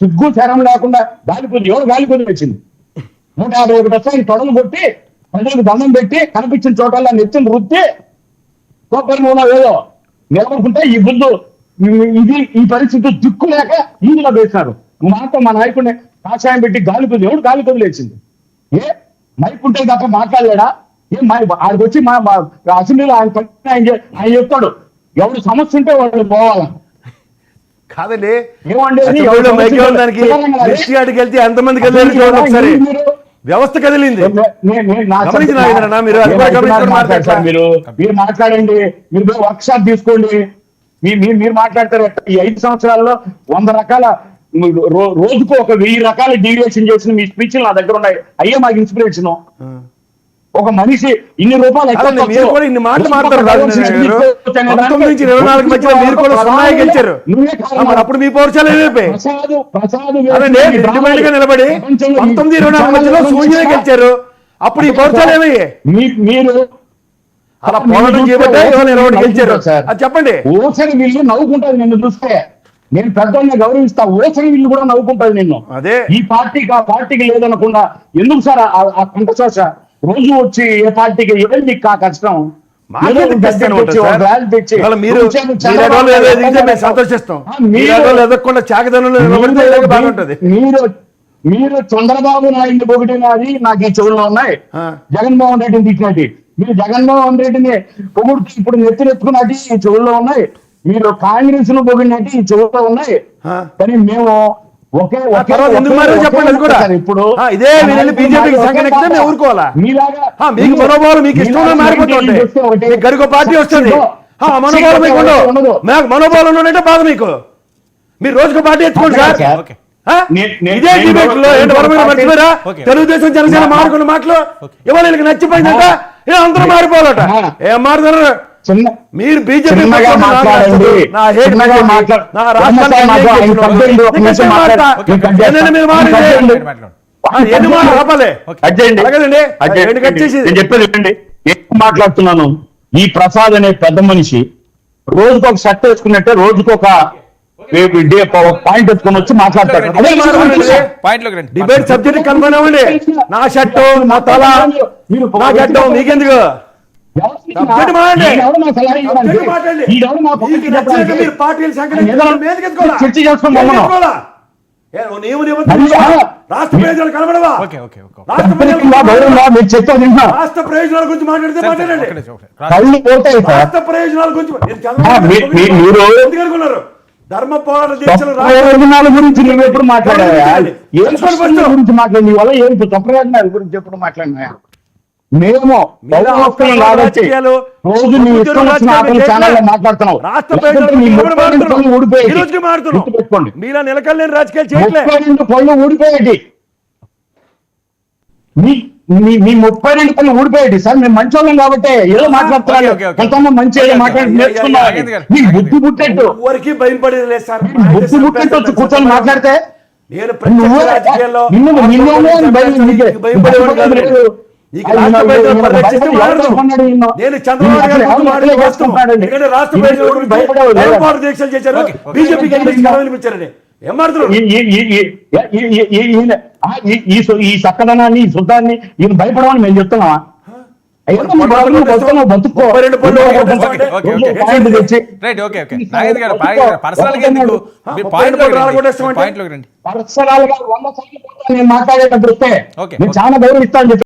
సిగ్గు శరం లేకుండా గాలిపూజ ఎవరు గాలిపూజ వచ్చింది 151 ఆయన తొడలు కొట్టి ప్రజలకు దండం పెట్టి కనిపించిన చోటల్లా నెత్తిని రుద్ది కోపరి మూలం ఏదో నిలబడుకుంటే ఈ బుద్ధు ఇది ఈ పరిస్థితి దిక్కు లేక ఈదులో వేసినారు. మాతో మా నాయకుడిని కాషాయం పెట్టి గాలిపూజ ఎవడు గాలిపూజ లేచింది? మైక్ ఉంటే తప్ప మాట్లాడలేడా? ఆడికి వచ్చి మా అసెంబ్లీలో ఆయన చెప్తాడు ఎవరు సమస్య ఉంటే వాళ్ళు పోవాలని. కాదండి ఏమండి వెళ్తే ఎంతమందికి ఒకసారి వ్యవస్థ కదిలింది. మీరు మాట్లాడండి, మీరు వర్క్ షాప్ తీసుకోండి, మీరు మాట్లాడతారు. ఈ 5 సంవత్సరాల్లో 100 రకాల రోజుకు ఒక 1000 రకాల డీవియేషన్ చేసిన మీ స్పీచ్లు నా దగ్గర ఉన్నాయి. అయ్యే మాకు ఇన్స్పిరేషన్. ఒక మనిషి ఇన్ని రూపాయలు ఇన్ని మాటలు మాట్లాడారు. అప్పుడు మీ పౌరుషాలు నిలబడి 19-24 మధ్యలో శూన్యంగా గెలిచారు. అప్పుడు ఈ పౌరుషాలు ఏమయ్యాయి? మీరు అలా పోరాటం చేయబట్టే గెలిచారు. అది చెప్పండి. ఓసరి వీళ్ళు నవ్వుకుంటుంది నిన్ను చూస్తే. నేను పెద్దల్ని గౌరవిస్తా. ఓసరి వీళ్ళు కూడా నవ్వుకుంటుంది నిన్ను. అదే ఈ పార్టీకి ఆ పార్టీకి లేదనకుండా ఎందుకు సార్ ఆ కంటశోష? రోజు వచ్చి ఏ పార్టీకి ఏం నీకు ఆ కష్టం? మీరు చంద్రబాబు నాయుడిని పొగిడినది నాకు ఈ చెవుల్లో ఉన్నాయి. జగన్మోహన్ రెడ్డిని తిట్టినట్టు మీరు జగన్మోహన్ రెడ్డిని పొగుడుతూ ఇప్పుడు నెత్తినెత్తుకున్నట్టు ఈ చెవుల్లో ఉన్నాయి. మీరు కాంగ్రెస్ ను పొగిడినట్టు ఈ చెవుల్లో ఉన్నాయి. కానీ మేము ఇప్పుడు ఇదే బీజేపీకి సంఘటన ఊరుకోవాలా? మీకు మనోభావాలు మీకు ఇష్టం మారిపోతుంది. గడికో పార్టీ వస్తుంది, మనోభావాలు మీకు ఉండవు. మనోభావాలు ఉన్నట్టే బాధ మీకు. మీరు రోజుకో పార్టీ ఎత్తుకోండి సార్. ఇదే డిబేట్ లో మర్చిపోయారా? తెలుగుదేశం జనసేన మారుకున్న మాటలు ఇవాళ వీళ్ళకి నచ్చిపోయిందట. అందరూ మారిపోవాలట. ఏం మారుతారు? మీరు బీజేపీ మాట్లాడుతున్నాను. ఈ ప్రసాద్ అనే పెద్ద మనిషి రోజుకు ఒక షర్ట్ వేసుకున్నట్టే రోజుకొక పాయింట్ ఎత్తుకొని వచ్చి మాట్లాడతాడు. డిబేట్ సబ్జెక్ట్ కనుగొనవండి. నా షర్టు నా తల నా గడ్డం మీకెందుకు? రాష్ట్ర ప్రయోజనాలు కనబడవా? రాష్ట్ర ప్రయోజనాల గురించి మాట్లాడితే మాట్లాడండి. రాష్ట్ర ప్రయోజనాల గురించి అనుకున్నారు. ధర్మ పోరాట దీక్షలు గురించి నువ్వు ఎప్పుడు మాట్లాడాలి? గురించి మాట్లాడి వల్ల ఏం ప్రయోజనాల గురించి ఎప్పుడు మాట్లాడినా? మేము రోజు నీ ఇష్టం వచ్చిన ఛానల్లో మాట్లాడుతున్నావు. మీలా నిలకడలేని రాజకీయాలు చేయట్లేదు. 32 పళ్ళు ఊడిపోయేటి. మీ 32 పళ్ళు ఊడిపోయేటి సార్. మేము మంచి వాళ్ళం కాబట్టి ఏదో మాట్లాడుతున్నాను. కొంతమంది మంచి మాట్లాడి నేర్చుకున్నాం. మీకు బుద్ధి పుట్టేట్టు భయపడేది లేదు సార్. బుద్ధి పుట్టేట్టు వచ్చి కూర్చొని మాట్లాడితే నేను చంద్రబాబు దీక్షలు చేశారు. బీజేపీకి అనిపించారండి. ఈ చక్కదనాన్ని ఈ శుద్ధాన్ని ఈయన భయపడమని మేము చెప్తున్నావా? పర్సనల్ గా 100 సార్లు నేను మాట్లాడేటప్పుడు వస్తే నేను చాలా గౌరవిస్తాను.